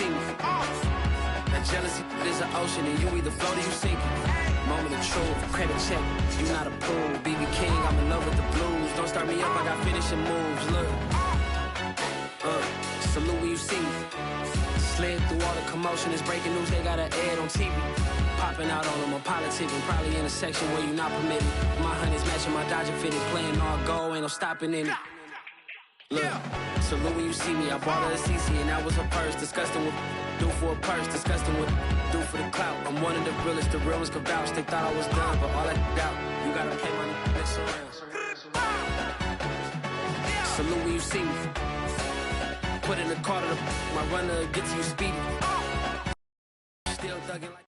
see me. That jealousy is an ocean, and you either float or you sink it. Moment of truth, credit check, you not a fool. BB King, I'm in love with the blues. Don't start me up, I got finishing moves, look. Salute when you see me. Slid through all the commotion, it's breaking news, they got an ad on TV. Popping out on them, I'm politicking, probably in a section where you not permitted. My honey's matching my Dodger fitted, playing all gold, ain't no stopping in it. Look, salute when you see me, I bought her a CC and that was her purse. Disgusting with do for a purse, disgusting with do for the clout. I'm one of the realest, the real ones could vouch. They thought I was done, but all that doubt, you gotta play my next around. Salute when you see me. Put in the car to my runner, get to you speedy. Still thugging like.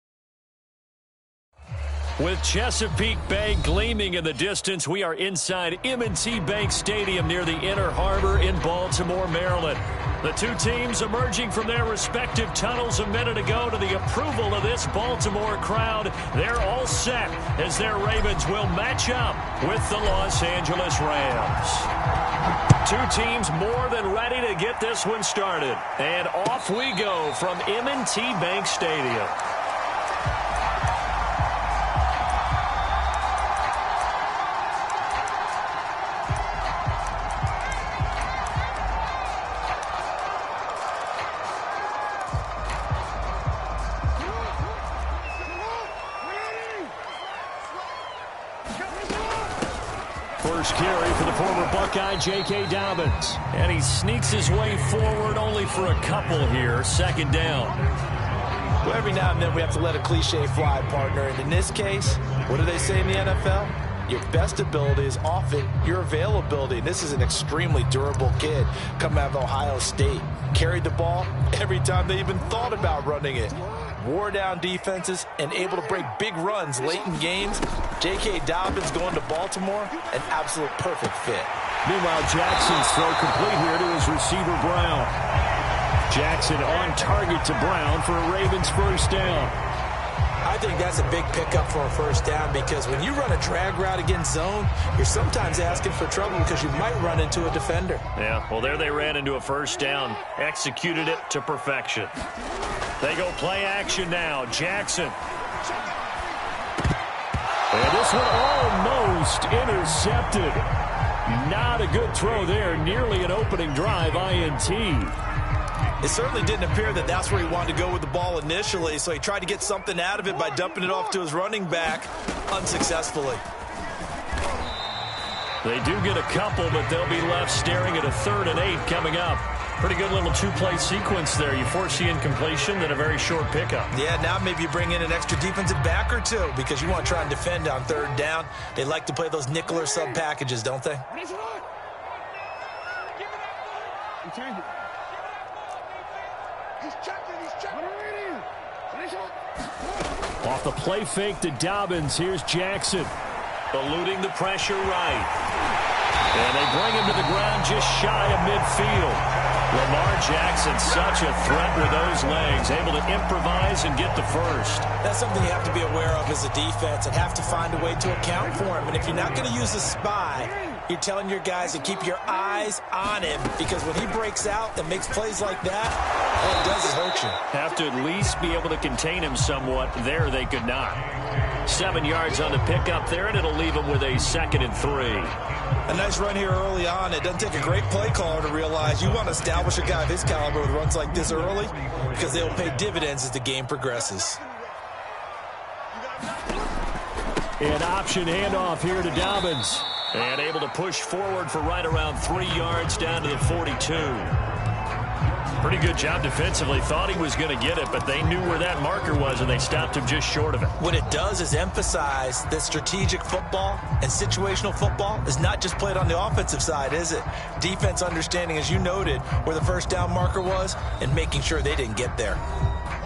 With Chesapeake Bay gleaming in the distance, we are inside M&T Bank Stadium near the Inner Harbor in Baltimore, Maryland. The two teams emerging from their respective tunnels a minute ago to the approval of this Baltimore crowd. They're all set as their Ravens will match up with the Los Angeles Rams. Two teams more than ready to get this one started. And off we go from M&T Bank Stadium. First carry for the former Buckeye, J.K. Dobbins. And he sneaks his way forward only for a couple here. Second down. Well, every now and then we have to let a cliche fly, partner. And in this case, what do they say in the NFL? Your best ability is often your availability. And this is an extremely durable kid coming out of Ohio State. Carried the ball every time they even thought about running it. Wore down defenses and able to break big runs late in games. J.K. Dobbins going to Baltimore, an absolute perfect fit. Meanwhile, Jackson's throw complete here to his receiver, Brown. Jackson on target to Brown for a Ravens first down. I think that's a big pickup for a first down because when you run a drag route against zone, you're sometimes asking for trouble because you might run into a defender. Yeah, well, there they ran into a first down. Executed it to perfection. They go play action now. Jackson. And this one almost intercepted. Not a good throw there. Nearly an opening drive INT. It certainly didn't appear that that's where he wanted to go with the ball initially, so he tried to get something out of it by dumping it off to his running back unsuccessfully. They do get a couple, but they'll be left staring at a 3rd and 8 coming up. Pretty good little two-play sequence there. You force the incompletion, then a very short pickup. Yeah, now maybe you bring in an extra defensive back or two because you want to try and defend on 3rd down. They like to play those nickel or sub packages, don't they? Off the play fake to Dobbins. Here's Jackson. Eluding the pressure right. And they bring him to the ground just shy of midfield. Lamar Jackson, such a threat with those legs, able to improvise and get the first. That's something you have to be aware of as a defense and have to find a way to account for him. And if you're not going to use a spy, you're telling your guys to keep your eyes on him because when he breaks out and makes plays like that, all it does is hurt you. Have to at least be able to contain him somewhat. There they could not. 7 yards on the pickup there, and it'll leave him with a 2nd and 3. A nice run here early on. It doesn't take a great play caller to realize you want to establish a guy of his caliber with runs like this early because they'll pay dividends as the game progresses. An option handoff here to Dobbins. And able to push forward for right around 3 yards down to the 42. Pretty good job defensively. Thought he was going to get it, but they knew where that marker was, and they stopped him just short of it. What it does is emphasize that strategic football and situational football is not just played on the offensive side, is it? Defense understanding, as you noted, where the first down marker was and making sure they didn't get there.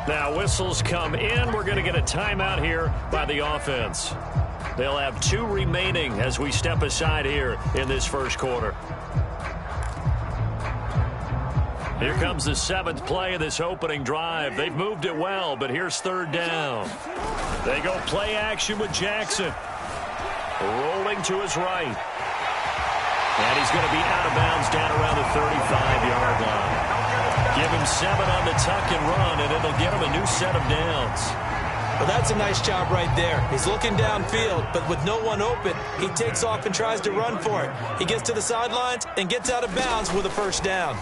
Now whistles come in. We're going to get a timeout here by the offense. They'll have 2 remaining as we step aside here in this first quarter. Here comes the 7th play of this opening drive. They've moved it well, but here's 3rd down. They go play action with Jackson. Rolling to his right. And he's going to be out of bounds down around the 35-yard line. Give him 7 on the tuck and run, and it'll get him a new set of downs. Well, that's a nice job right there. He's looking downfield, but with no one open, he takes off and tries to run for it. He gets to the sidelines and gets out of bounds with a first down.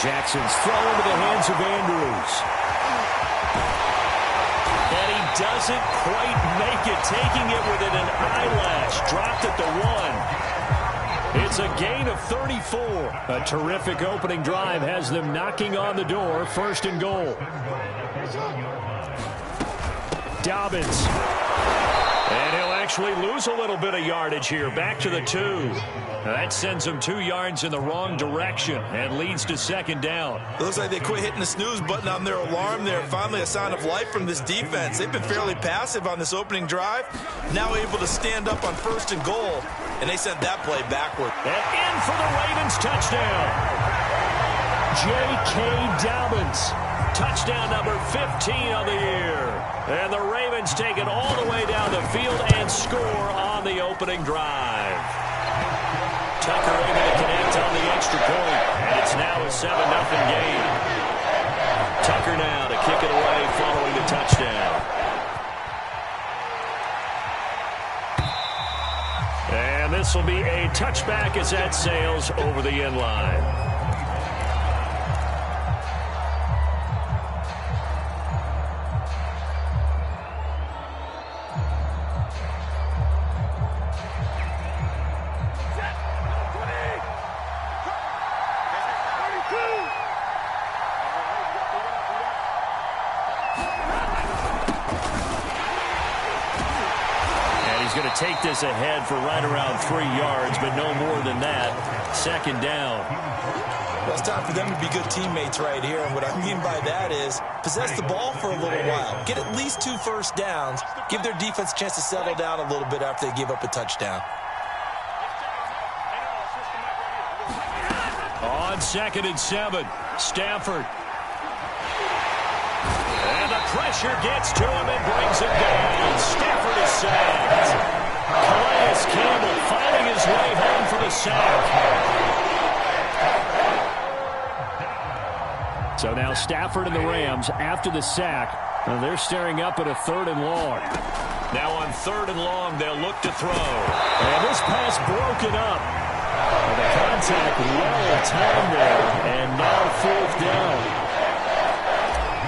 Jackson's throw into the hands of Andrews. And he doesn't quite make it, taking it within an eyelash. Dropped at the 1. It's a gain of 34. A terrific opening drive has them knocking on the door. First and goal. Dobbins. And he'll actually lose a little bit of yardage here. Back to the 2. That sends them 2 yards in the wrong direction and leads to second down. It looks like they quit hitting the snooze button on their alarm there. Finally a sign of life from this defense. They've been fairly passive on this opening drive. Now able to stand up on first and goal. And they sent that play backward. And in for the Ravens touchdown. J.K. Dobbins. Touchdown number 15 on the year. And the Ravens take it all the way down the field and score on the opening drive. Tucker able to connect on the extra point. And it's now a 7-0 game. Tucker now to kick it away following the touchdown. And this will be a touchback as that sails over the end line. Take this ahead for right around 3 yards, but no more than that. Second down. Well, it's time for them to be good teammates right here, and what I mean by that is possess the ball for a little while. Get at least 2 first downs. Give their defense a chance to settle down a little bit after they give up a touchdown. On 2nd and 7, Stafford. And the pressure gets to him and brings him down. Stafford is sacked. Calais Campbell finding his way home for the sack. So now Stafford and the Rams, after the sack, they're staring up at a 3rd and long. Now on 3rd and long, they'll look to throw. And this pass broken up. And the contact well timed there. And now 4th down.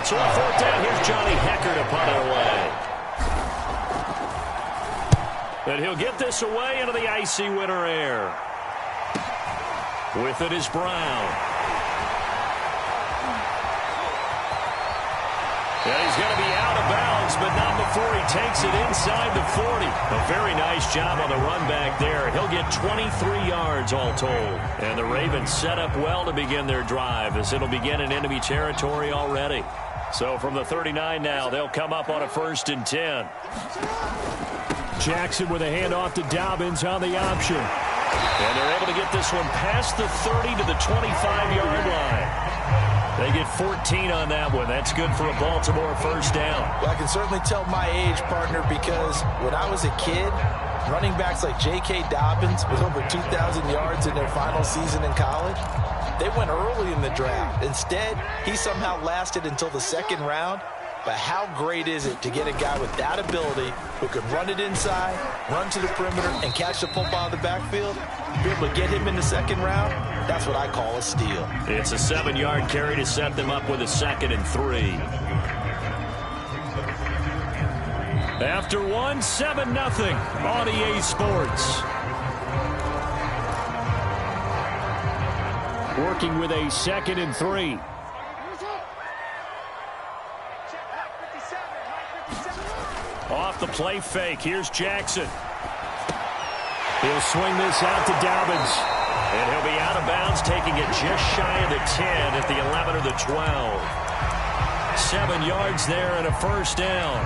So on 4th down, here's Johnny Hekker to punt it away. But he'll get this away into the icy winter air. With it is Brown. And he's going to be out of bounds, but not before he takes it inside the 40. A very nice job on the run back there. He'll get 23 yards all told. And the Ravens set up well to begin their drive, as it'll begin in enemy territory already. So from the 39 now, they'll come up on a 1st and 10. Jackson with a handoff to Dobbins on the option. And they're able to get this one past the 30 to the 25-yard line. They get 14 on that one. That's good for a Baltimore first down. Well, I can certainly tell my age, partner, because when I was a kid, running backs like J.K. Dobbins with over 2,000 yards in their final season in college, they went early in the draft. Instead, he somehow lasted until the 2nd round. But how great is it to get a guy with that ability who can run it inside, run to the perimeter, and catch the football in the backfield? Be able to get him in the 2nd round? That's what I call a steal. It's a 7-yard carry to set them up with a 2nd and 3. After 1, 7-0 on EA Sports. Working with a 2nd and 3. Off the play fake. Here's Jackson. He'll swing this out to Dobbins. And he'll be out of bounds, taking it just shy of the 10 at the 11 or the 12. 7 yards there and a first down.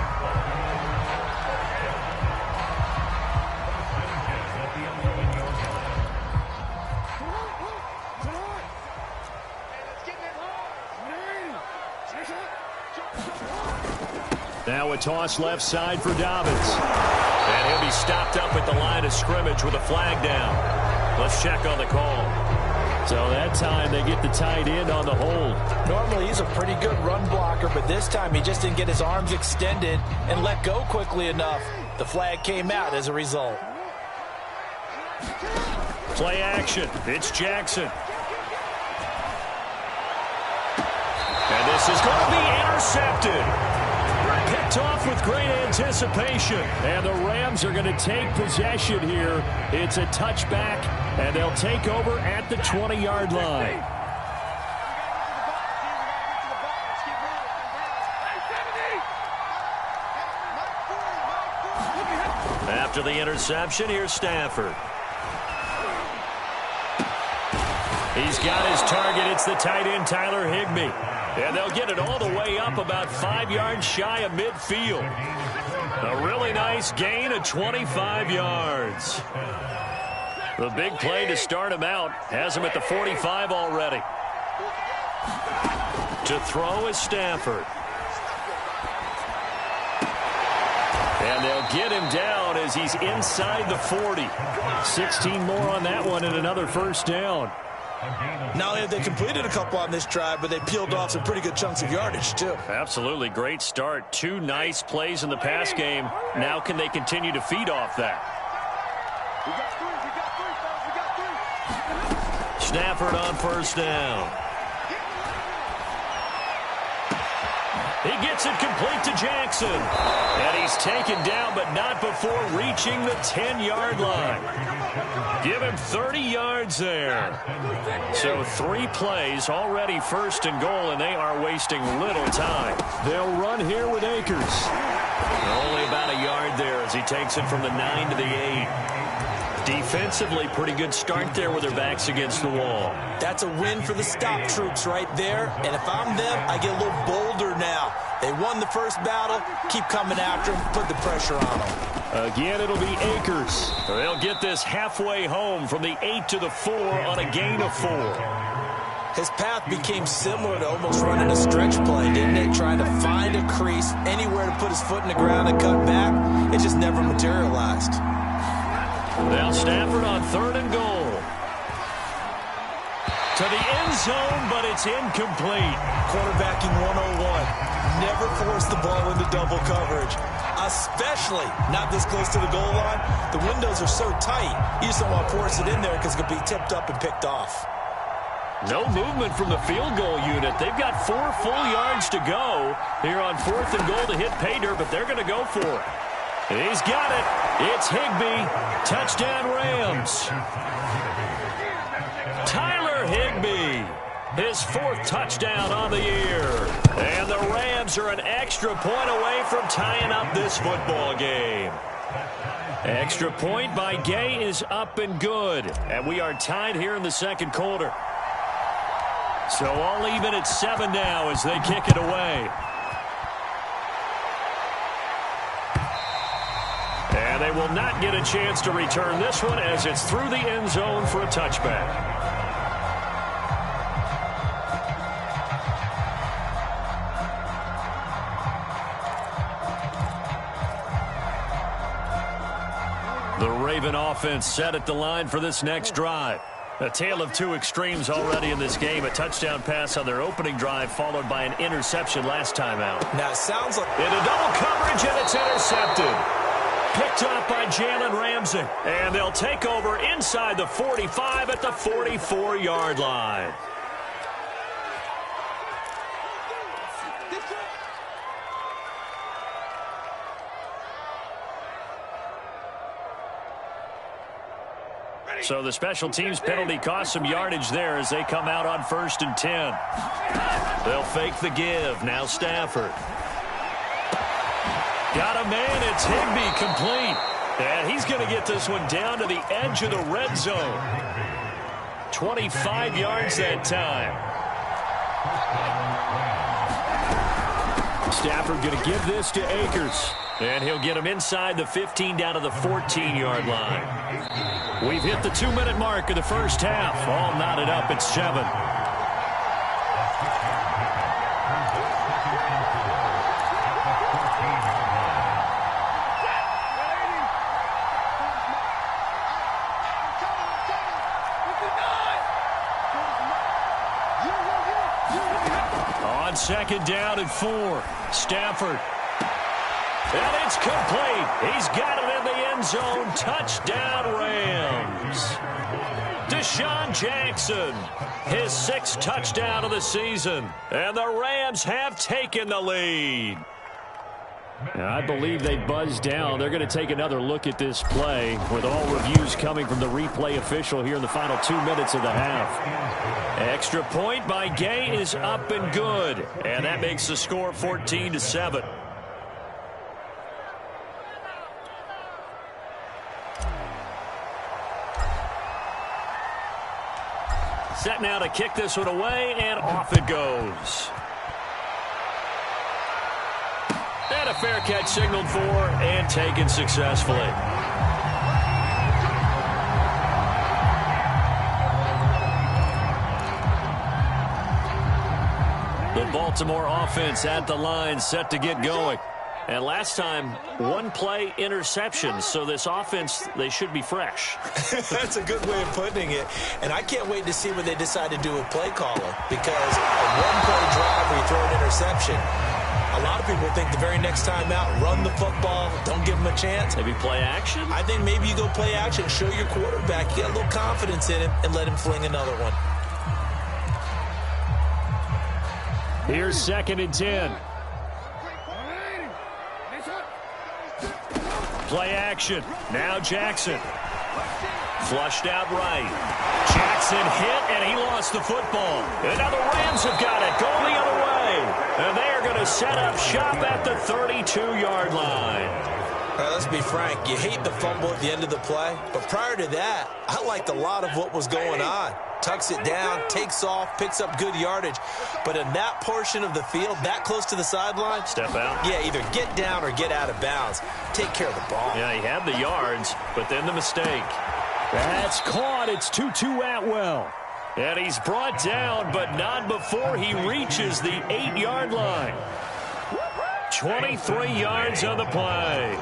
Now a toss left side for Dobbins. And he'll be stopped up at the line of scrimmage with a flag down. Let's check on the call. So that time they get the tight end on the hold. Normally he's a pretty good run blocker, but this time he just didn't get his arms extended and let go quickly enough. The flag came out as a result. Play action. It's Jackson. And this is going to be intercepted. Picked off with great anticipation. And the Rams are going to take possession here. It's a touchback, and they'll take over at the 20-yard line. After the interception, here's Stafford. He's got his target. It's the tight end, Tyler Higbee. And they'll get it all the way up about 5 yards shy of midfield. A really nice gain of 25 yards. The big play to start him out has him at the 45 already. To throw is Stafford. And they'll get him down as he's inside the 40. 16 more on that one and another first down. Not only have they completed a couple on this drive, but they peeled off some pretty good chunks of yardage, too. Absolutely. Great start. 2 nice plays in the pass game. Now can they continue to feed off that? Stafford on first down. He gets it complete to Jackson. And he's taken down, but not before reaching the 10-yard line. Give him 30 yards there. So 3 plays, already first and goal, and they are wasting little time. They'll run here with Akers. Only about a yard there as he takes it from the 9 to the 8. Defensively, pretty good start there with their backs against the wall. That's a win for the stop troops right there. And if I'm them, I get a little bolder now. They won the first battle. Keep coming after them. Put the pressure on them. Again, it'll be Akers. They'll get this halfway home from the 8 to the 4 on a gain of 4. His path became similar to almost running a stretch play, didn't it? Trying to find a crease, anywhere to put his foot in the ground and cut back. It just never materialized. Now Stafford on 3rd and goal. To the end zone, but it's incomplete. Quarterbacking 101. Never force the ball into double coverage, especially not this close to the goal line. The windows are so tight, you just don't want to force it in there because it could be tipped up and picked off. No movement from the field goal unit. They've got 4 full yards to go here on 4th and goal to hit pay dirt, but they're going to go for it. He's got it. It's Higbee. Touchdown Rams. Tyler Higbee. His 4th touchdown on the year. And the Rams are an extra point away from tying up this football game. Extra point by Gay is up and good. And we are tied here in the second quarter. So all even at 7 now as they kick it away. And they will not get a chance to return this one as it's through the end zone for a touchback. The Raven offense set at the line for this next drive. A tale of 2 extremes already in this game. A touchdown pass on their opening drive followed by an interception last time out. Now it sounds like into double coverage, and it's intercepted. Picked up by Jalen Ramsey. And they'll take over inside the 45 at the 44-yard line. So the special teams penalty cost some yardage there as they come out on 1st and 10. They'll fake the give. Now Stafford. Got a man. It's Higbee complete. And he's going to get this one down to the edge of the red zone. 25 yards that time. Stafford going to give this to Akers. And he'll get him inside the 15 down to the 14-yard line. We've hit the 2-minute mark of the first half. All knotted up at 7. on second down and 4. Stafford. And it's complete. He's got it in the end zone. Touchdown, Rams. Deshaun Jackson, his 6th touchdown of the season. And the Rams have taken the lead. And I believe they buzzed down. They're going to take another look at this play with all reviews coming from the replay official here in the final 2 minutes of the half. Extra point by Gay is up and good. And that makes the score 14-7. Set now to kick this one away, and off it goes. And a fair catch signaled for and taken successfully. The Baltimore offense at the line, set to get going. And last time, 1 play interception. So this offense, they should be fresh. That's a good way of putting it. And I can't wait to see what they decide to do with play calling. Because a 1-play drive where you throw an interception, a lot of people think the very next time out, run the football, don't give them a chance. Maybe play action? I think maybe you go play action, show your quarterback, you get a little confidence in him, and let him fling another one. Here's 2nd and 10. Play action. Now Jackson. Flushed out right. Jackson hit, and he lost the football. And now the Rams have got it. Going the other way. And they are going to set up shop at the 32-yard line. All right, let's be frank. You hate the fumble at the end of the play. But prior to that, I liked a lot of what was going on. Tucks it down, takes off, picks up good yardage. But in that portion of the field, that close to the sideline, step out. Yeah, either get down or get out of bounds. Take care of the ball. Yeah, he had the yards, but then the mistake. That's caught. It's Tutu Atwell. And he's brought down, but not before he reaches the 8-yard line. 23 yards on the play.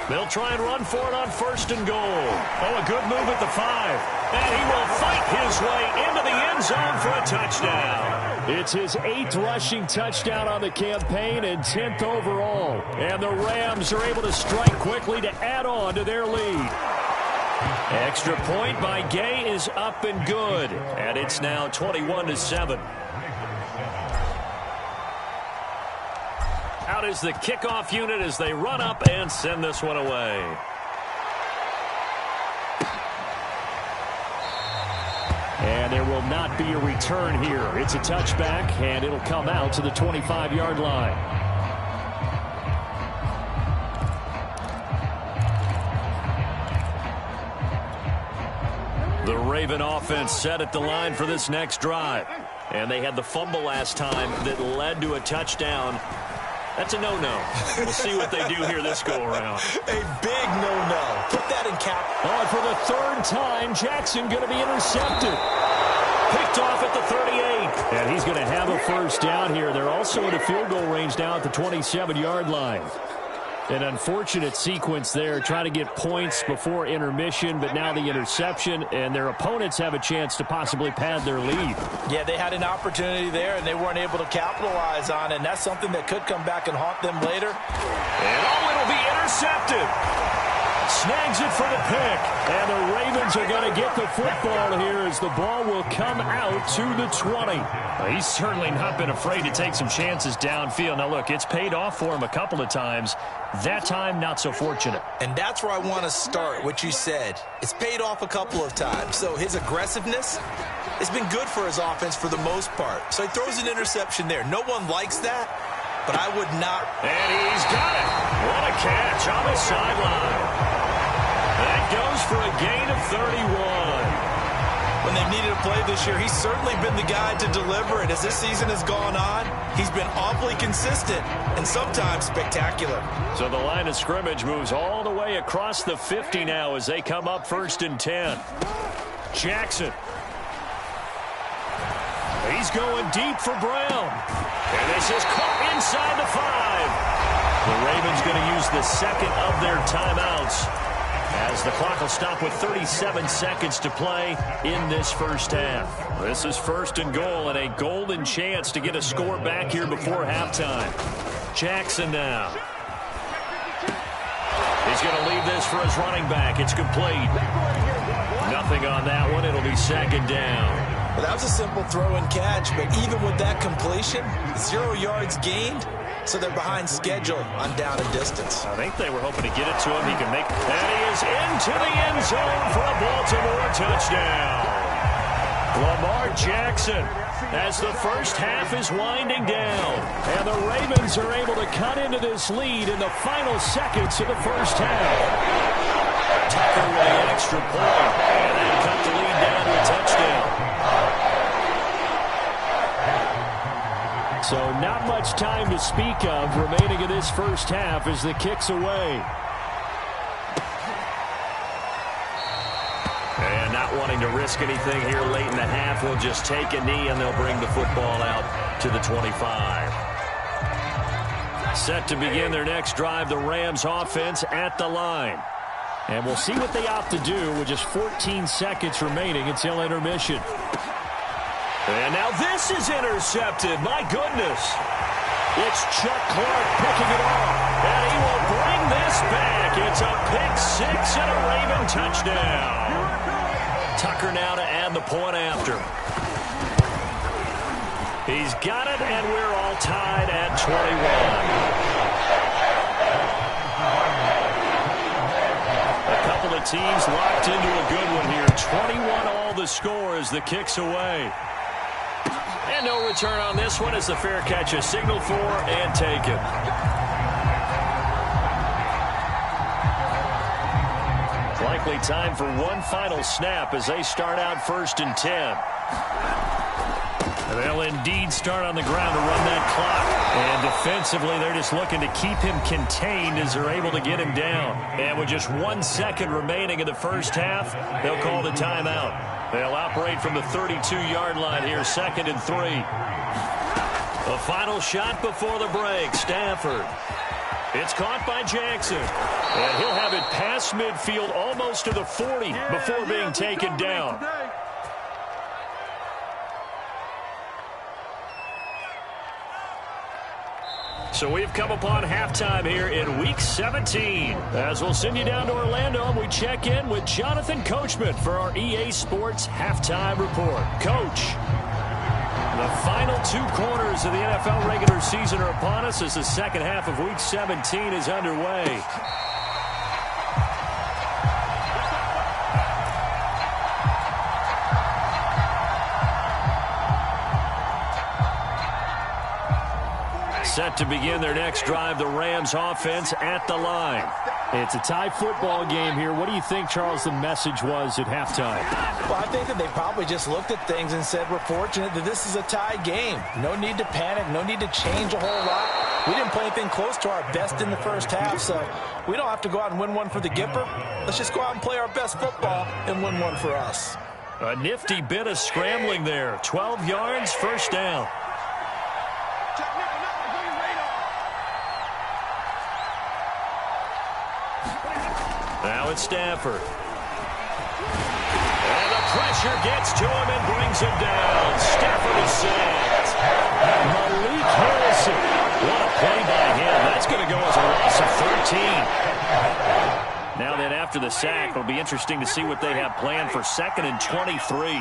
They'll try and run for it on 1st and goal. Oh, a good move at the 5. And he will fight his way into the end zone for a touchdown. It's his 8th rushing touchdown on the campaign and 10th overall. And the Rams are able to strike quickly to add on to their lead. Extra point by Gay is up and good. And it's now 21-7. Out is the kickoff unit as they run up and send this one away. And there will not be a return here. It's a touchback, and it'll come out to the 25-yard line. The Raven offense set at the line for this next drive. And they had the fumble last time that led to a touchdown. That's a no-no. We'll see what they do here this go-around. A big no-no. Put that in cap. Oh, for the 3rd time, Jackson going to be intercepted. Picked off at the 38. And he's going to have a 1st down here. They're also in a field goal range now at the 27-yard line. An unfortunate sequence there, trying to get points before intermission, but now the interception, and their opponents have a chance to possibly pad their lead. Yeah, they had an opportunity there, and they weren't able to capitalize on it, and that's something that could come back and haunt them later. And it'll be intercepted. Snags it for the pick, and the Ravens are going to get the football here as the ball will come out to the 20. Well, he's certainly not been afraid to take some chances downfield. Now, look, it's paid off for him a couple of times. That time, not so fortunate. And that's where I want to start, what you said. It's paid off a couple of times. So his aggressiveness has been good for his offense for the most part. So he throws an interception there. No one likes that, but I would not. And he's got it. What a catch on the sideline. That goes for a gain of 31. When they've needed a play this year, he's certainly been the guy to deliver it. As this season has gone on, he's been awfully consistent and sometimes spectacular. So the line of scrimmage moves all the way across the 50 now as they come up 1st and 10. Jackson. He's going deep for Brown. And this is caught inside the 5. The Ravens going to use the 2nd of their timeouts. as the clock will stop with 37 seconds to play in this first half. This is first and goal and a golden chance to get a score back here before halftime. Jackson now. He's going to leave this for his running back. It's complete. Nothing on that one. It'll be second down. Well, that was a simple throw and catch, but even with that completion, 0 yards gained. So they're behind schedule on down and distance. I think they were hoping to get it to him. He can make it. And he is into the end zone for a Baltimore touchdown. Lamar Jackson as the first half is winding down. And the Ravens are able to cut into this lead in the final seconds of the first half. Tucker with the extra point. And they cut the lead down to a touchdown. So not much time to speak of remaining in this first half as the kick's away. And not wanting to risk anything here late in the half, they'll just take a knee and they'll bring the football out to the 25. Set to begin their next drive, the Rams offense at the line. And we'll see what they opt to do with just 14 seconds remaining until intermission. And now this is intercepted. My goodness. It's Chuck Clark picking it off. And he will bring this back. It's a pick six and a Raven touchdown. Tucker now to add the point after. He's got it, and we're all tied at 21. A couple of teams locked into a good one here. 21 all the score as the kick's away. And no return on this one as the fair catch is signaled for and taken. Likely time for one final snap as they start out first and 10. They'll indeed start on the ground to run that clock. And defensively, they're just looking to keep him contained as they're able to get him down. And with just 1 second remaining in the first half, they'll call the timeout. They'll operate from the 32-yard line here, 2nd and 3. A final shot before the break. Stafford. It's caught by Jackson. And he'll have it past midfield almost to the 40 before being taken down. So we've come upon halftime here in Week 17. As we'll send you down to Orlando, and we check in with Jonathan Coachman for our EA Sports Halftime Report. Coach, the final 2 quarters of the NFL regular season are upon us as the second half of Week 17 is underway. Set to begin their next drive, the Rams offense at the line. It's a tie football game here. What do you think, Charles, the message was at halftime? Well, I think that they probably just looked at things and said, we're fortunate that this is a tie game. No need to panic, no need to change a whole lot. We didn't play anything close to our best in the first half, so we don't have to go out and win one for the Gipper. Let's just go out and play our best football and win one for us. A nifty bit of scrambling there. 12 yards, first down. Now it's Stafford. And the pressure gets to him and brings him down. Stafford is sacked. Malik Harrison. What a play by him. That's going to go as a loss of 13. Now then, after the sack, it'll be interesting to see what they have planned for 2nd and 23.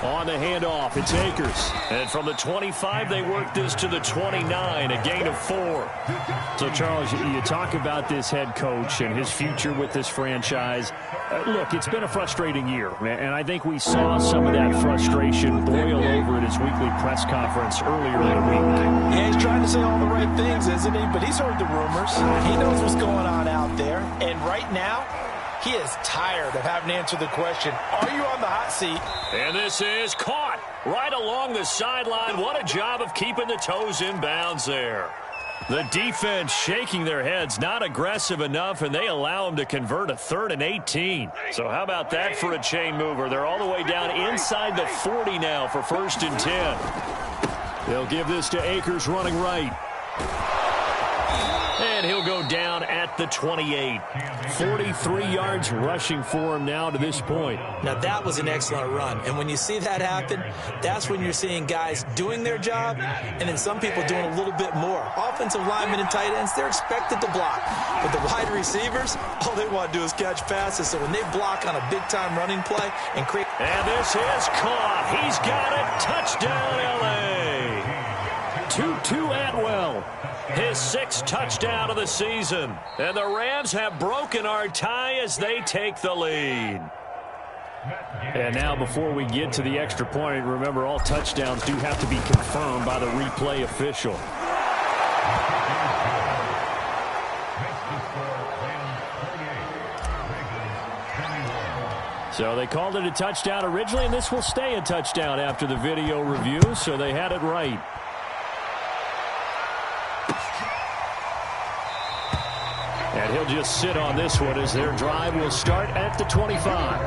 On the handoff, it's Akers. And from the 25, they work this to the 29, a gain of 4. So, Charles, you talk about this head coach and his future with this franchise. Look, it's been a frustrating year, and I think we saw some of that frustration boil over at his weekly press conference earlier in the week. Yeah, he's trying to say all the right things, isn't he? But he's heard the rumors. He knows what's going on out there. And right now, he is tired of having to answer the question, are you on the hot seat? And this is caught right along the sideline. What a job of keeping the toes in bounds there. The defense shaking their heads, not aggressive enough, and they allow him to convert a 3rd and 18. So how about that for a chain mover? They're all the way down inside the 40 now for 1st and 10. They'll give this to Akers running right. And he'll go down at at the 28. 43 yards rushing for him now to this point. Now, that was an excellent run. And when you see that happen, that's when you're seeing guys doing their job and then some people doing a little bit more. Offensive linemen and tight ends, they're expected to block. But the wide receivers, all they want to do is catch passes. So when they block on a big-time running play and create... And this is caught. He's got it. Touchdown, L.A. Tutu Atwell. His 6th touchdown of the season. And the Rams have broken our tie as they take the lead. And now before we get to the extra point, remember all touchdowns do have to be confirmed by the replay official. So they called it a touchdown originally, and this will stay a touchdown after the video review, so they had it right. And he'll just sit on this one as their drive will start at the 25.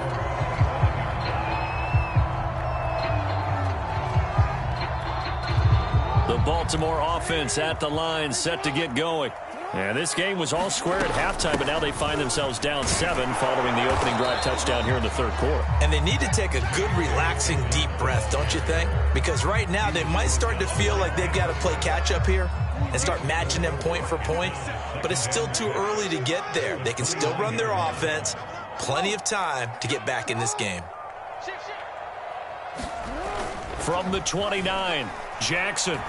The Baltimore offense at the line, set to get going. And this game was all square at halftime, but now they find themselves down 7 following the opening drive touchdown here in the 3rd quarter. And they need to take a good, relaxing, deep breath, don't you think? Because right now they might start to feel like they've got to play catch-up here and start matching them point for point. But it's still too early to get there. They can still run their offense. Plenty of time to get back in this game. From the 29, Jackson.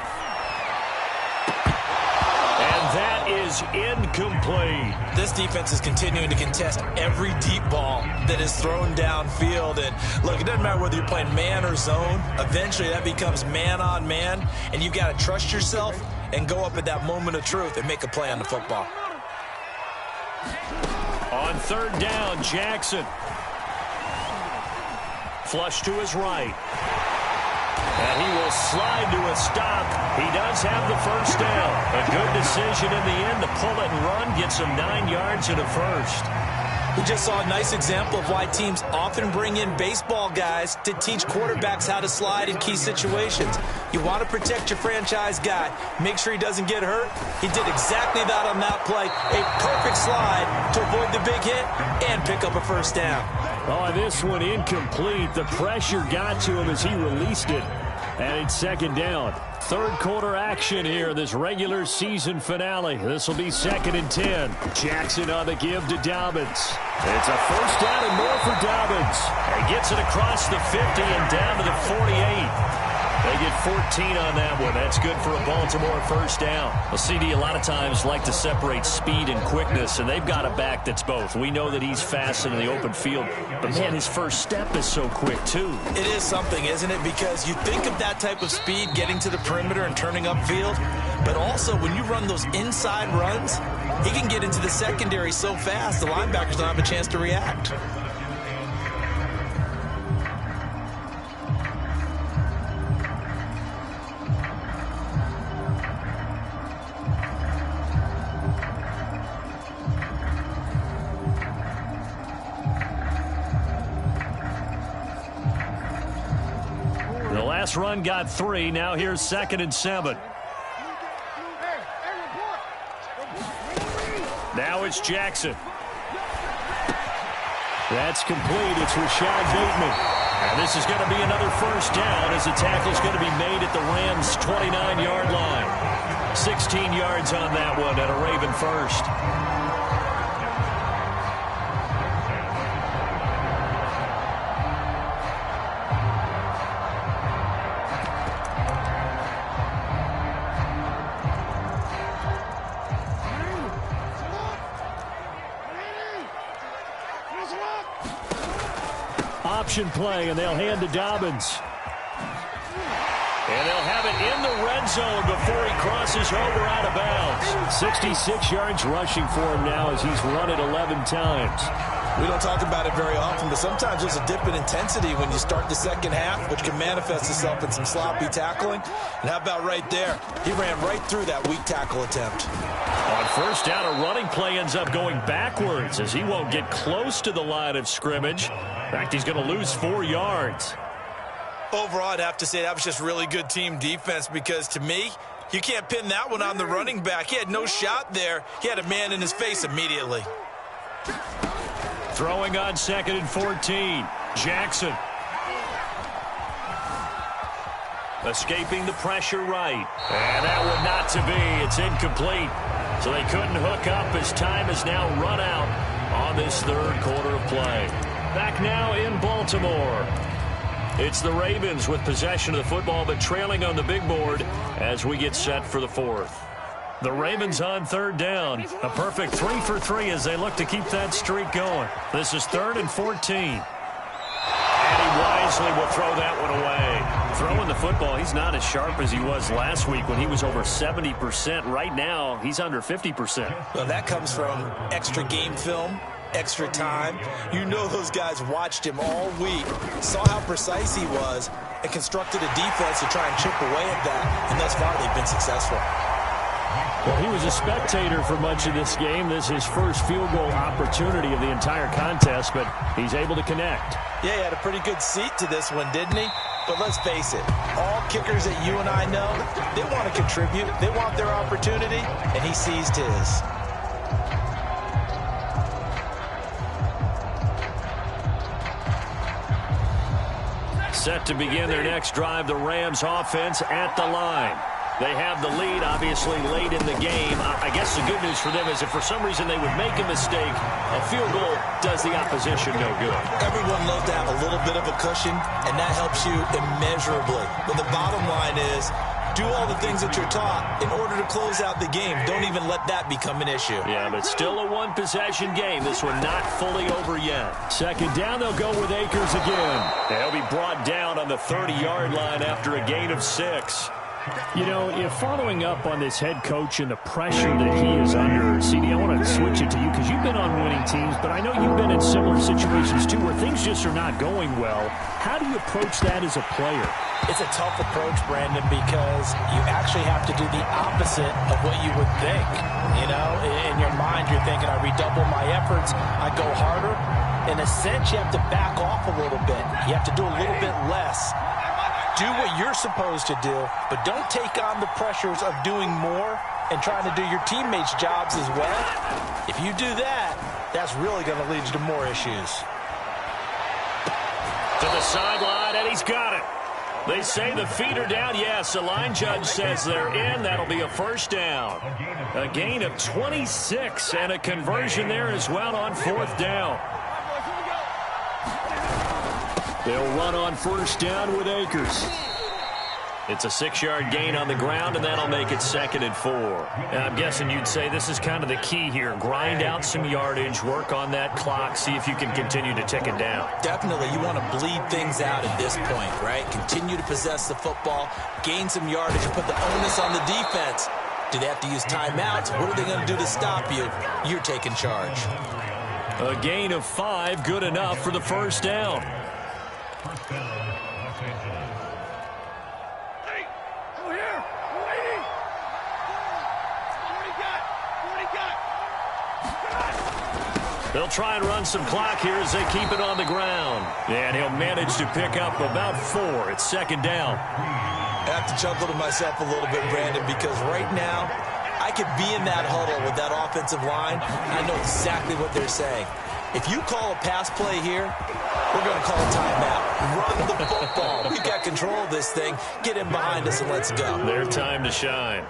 And that is incomplete. This defense is continuing to contest every deep ball that is thrown downfield. And look, it doesn't matter whether you're playing man or zone. Eventually that becomes man on man. And you've got to trust yourself and go up at that moment of truth and make a play on the football. On 3rd down, Jackson. Flush to his right. And he will slide to a stop. He does have the 1st down. A good decision in the end to pull it and run. Gets him 9 yards and a 1st. We just saw a nice example of why teams often bring in baseball guys to teach quarterbacks how to slide in key situations. You want to protect your franchise guy. Make sure he doesn't get hurt. He did exactly that on that play. A perfect slide to avoid the big hit and pick up a 1st down. Oh, this one incomplete. The pressure got to him as he released it. And it's 2nd down. 3rd quarter action here, this regular season finale. This will be 2nd and 10. Jackson on the give to Dobbins. It's a 1st down and more for Dobbins. He gets it across the 50 and down to the 48. They get 14 on that one. That's good for a Baltimore 1st down. Well, CD, a lot of times like to separate speed and quickness, and they've got a back that's both. We know that he's fast in the open field, but, man, his first step is so quick, too. It is something, isn't it? Because you think of that type of speed getting to the perimeter and turning upfield, but also when you run those inside runs, he can get into the secondary so fast the linebackers don't have a chance to react. Last run got 3. Now here's 2nd and 7. Now it's Jackson. That's complete. It's Rashad Bateman. And this is going to be another 1st down as the tackle's going to be made at the Rams' 29-yard line. 16 yards on that one at a Raven 1st. Option play, and they'll hand to Dobbins. And they'll have it in the red zone before he crosses over out of bounds. 66 yards rushing for him now as he's run it 11 times. We don't talk about it very often, but sometimes there's a dip in intensity when you start the 2nd half, which can manifest itself in some sloppy tackling. And how about right there? He ran right through that weak tackle attempt. On 1st down, a running play ends up going backwards as he won't get close to the line of scrimmage. In fact, he's going to lose 4 yards. Overall, I'd have to say that was just really good team defense because, to me, You can't pin that one on the running back. He had no shot there. He had a man in his face immediately. Throwing on 2nd and 14. Jackson. Escaping the pressure right. And that one not to be. It's incomplete. So they couldn't hook up as time has now run out on this third quarter of play. Back now in Baltimore. It's the Ravens with possession of the football, but trailing on the big board as we get set for the fourth. The Ravens on 3rd down. A perfect 3 for 3 as they look to keep that streak going. This is 3rd and 14. And he wisely will throw that one away. Throwing the football, he's not as sharp as he was last week when he was over 70%. Right now, he's under 50%. Well, that comes from extra game film, extra time. You know those guys watched him all week, saw how precise he was, and constructed a defense to try and chip away at that. And thus far, they've been successful. Well, he was a spectator for much of this game. This is his first field goal opportunity of the entire contest, but he's able to connect. Yeah, he had a pretty good seat to this one, didn't he? But let's face it, all kickers that you and I know, they want to contribute. They want their opportunity, and he seized his. Set to begin their next drive, the Rams offense at the line. They have the lead, obviously, late in the game. I guess the good news for them is if for some reason they would make a mistake, a field goal does the opposition no good. Everyone loves to have a little bit of a cushion, and that helps you immeasurably. But the bottom line is, do all the things that you're taught in order to close out the game. Don't even let that become an issue. Yeah, but still a one-possession game. This one not fully over yet. 2nd down, they'll go with Akers again. They'll be brought down on the 30-yard line after a gain of 6. You know, if following up on this head coach and the pressure that he is under, CD, I want to switch it to you because you've been on winning teams, but I know you've been in similar situations too where things just are not going well. How do you approach that as a player? It's a tough approach, Brandon, because you actually have to do the opposite of what you would think. You know, in your mind, you're thinking, I redouble my efforts, I go harder. In a sense, you have to back off a little bit. You have to do a little bit less. Do what you're supposed to do, but don't take on the pressures of doing more and trying to do your teammates' jobs as well. If you do that, that's really going to lead you to more issues. To the sideline, and he's got it. They say the feet are down. Yes, the line judge says they're in. That'll be a 1st down. A gain of 26 and a conversion there as well on 4th down. They'll run on 1st down with Akers. It's a 6-yard gain on the ground, and that'll make it 2nd and 4. And I'm guessing you'd say this is kind of the key here. Grind out some yardage, work on that clock, see if you can continue to tick it down. Definitely. You want to bleed things out at this point, right? Continue to possess the football, gain some yardage, and put the onus on the defense. Do they have to use timeouts? What are they going to do to stop you? You're taking charge. A gain of 5, good enough for the 1st down. They'll try and run some clock here as they keep it on the ground. And he'll manage to pick up about 4. It's 2nd down. I have to chuckle to myself a little bit, Brandon, because right now I could be in that huddle with that offensive line. I know exactly what they're saying. If you call a pass play here, we're going to call a timeout. Run the football. We've got control of this thing. Get in behind us and let's go. Their time to shine.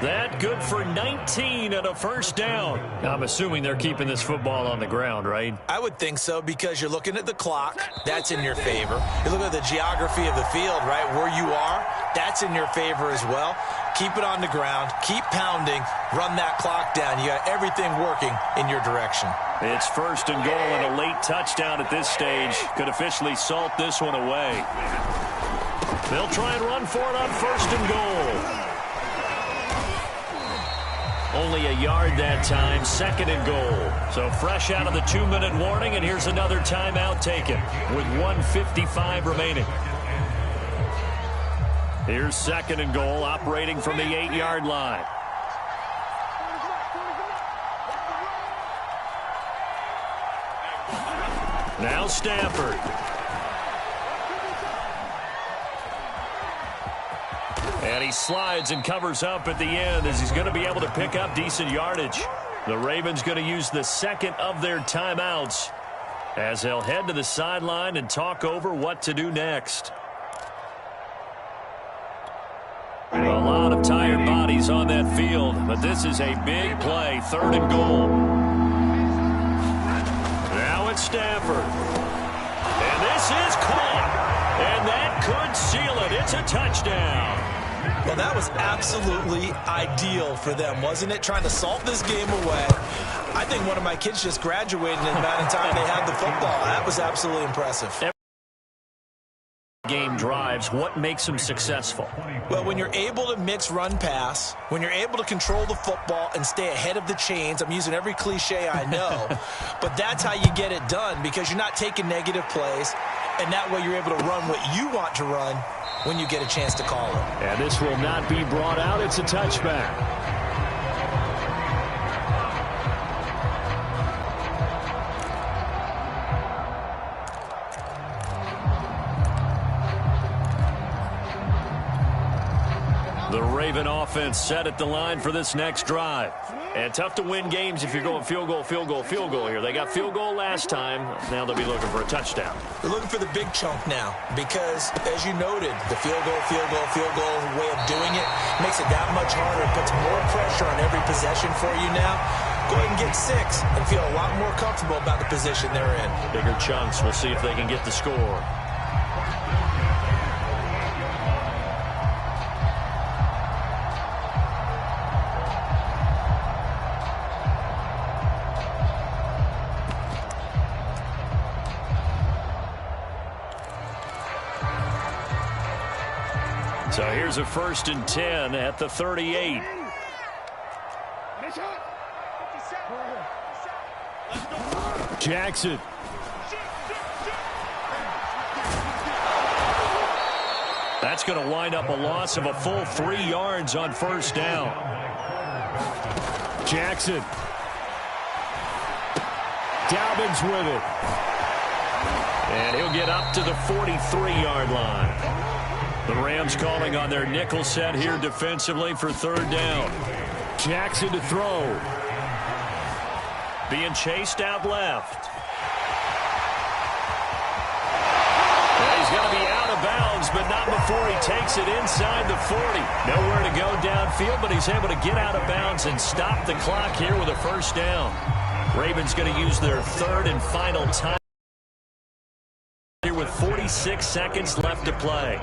That good for 19 and a 1st down. I'm assuming they're keeping this football on the ground, right? I would think so because you're looking at the clock. That's in your favor. You look at the geography of the field, right, where you are. That's in your favor as well. Keep it on the ground. Keep pounding. Run that clock down. You got everything working in your direction. It's 1st and goal and a late touchdown at this stage. Could officially salt this one away. They'll try and run for it on 1st and goal. Only a yard that time, 2nd and goal. So fresh out of the 2-minute warning, and here's another timeout taken with 1:55 remaining. Here's 2nd and goal, operating from the 8-yard line. Now Stafford. And he slides and covers up at the end as he's going to be able to pick up decent yardage. The Ravens going to use the second of their timeouts as they'll head to the sideline and talk over what to do next. A lot of tired bodies on that field, but this is a big play, 3rd and goal. Now it's Stafford. And this is caught. And that could seal it. It's a touchdown. Well, that was absolutely ideal for them, wasn't it? Trying to salt this game away. I think one of my kids just graduated in the amount of time they had the football. That was absolutely impressive. Game drives, what makes them successful? Well, when you're able to mix run-pass, when you're able to control the football and stay ahead of the chains, I'm using every cliche I know, but that's how you get it done because you're not taking negative plays, and that way you're able to run what you want to run when you get a chance to call it. And this will not be brought out. It's a touchback. The Raven offense set at the line for this next drive. And tough to win games if you're going field goal, field goal, field goal here. They got field goal last time. Now they'll be looking for a touchdown. They're looking for the big chunk now because, as you noted, the field goal way of doing it makes it that much harder. It puts more pressure on every possession for you now. Go ahead and get 6 and feel a lot more comfortable about the position they're in. Bigger chunks. We'll see if they can get the score. So here's a 1st and 10 at the 38. Jackson. That's going to wind up a loss of a full 3 yards on 1st down. Jackson. Dalvin's with it. And he'll get up to the 43-yard line. The Rams calling on their nickel set here defensively for 3rd down. Jackson to throw. Being chased out left. And he's going to be out of bounds, but not before he takes it inside the 40. Nowhere to go downfield, but he's able to get out of bounds and stop the clock here with a 1st down. Ravens going to use their 3rd and final time here with 46 seconds left to play.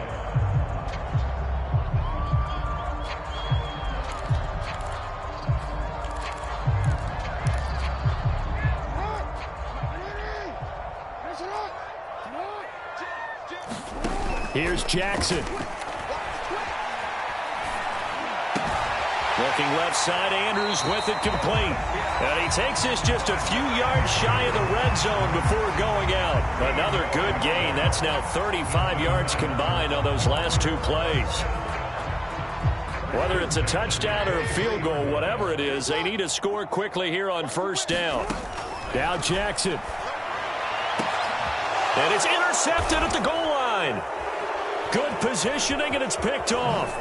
Here's Jackson. Looking left side, Andrews with it complete. And he takes this just a few yards shy of the red zone before going out. Another good gain. That's now 35 yards combined on those last 2 plays. Whether it's a touchdown or a field goal, whatever it is, they need to score quickly here on 1st down. Now Jackson. And it's intercepted at the goal line. Good positioning, and it's picked off.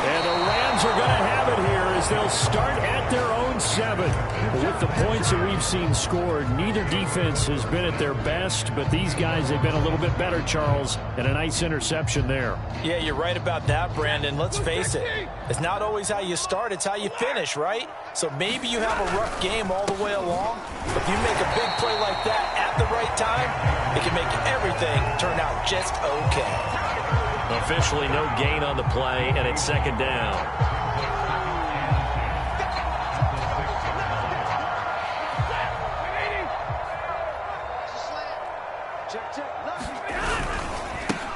And the Rams are going to have it here as they'll start at their own 7. With the points that we've seen scored, neither defense has been at their best, but these guys have been a little bit better, Charles, and a nice interception there. Yeah, you're right about that, Brandon. Let's face it. It's not always how you start, it's how you finish, right? So maybe you have a rough game all the way along, but if you make a big play like that at the right time, it can make everything turn out just okay. Officially no gain on the play, and it's 2nd down.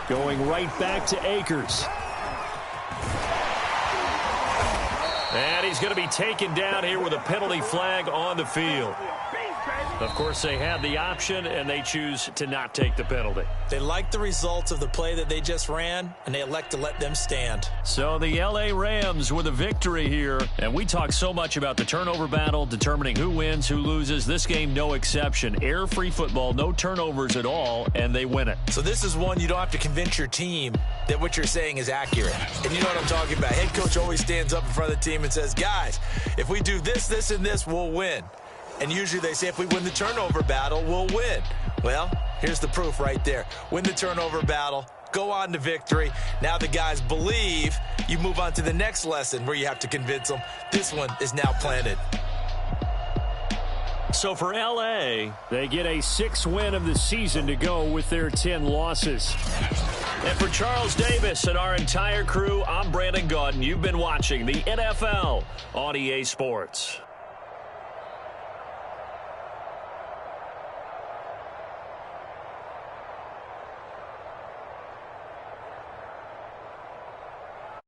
Going right back to Akers. And he's going to be taken down here with a penalty flag on the field. Of course, they had the option, and they choose to not take the penalty. They like the results of the play that they just ran, and they elect to let them stand. So the L.A. Rams with a victory here. And we talk so much about the turnover battle, determining who wins, who loses. This game, no exception. Air-free football, no turnovers at all, and they win it. So this is one you don't have to convince your team that what you're saying is accurate. And you know what I'm talking about. Head coach always stands up in front of the team and says, guys, if we do this, this, and this, we'll win. And usually they say if we win the turnover battle, we'll win. Well, here's the proof right there. Win the turnover battle, go on to victory. Now the guys believe. You move on to the next lesson where you have to convince them. This one is now planted. So for L.A., they get a 6th win of the season to go with their 10 losses. And for Charles Davis and our entire crew, I'm Brandon Gaudin. You've been watching the NFL on EA Sports.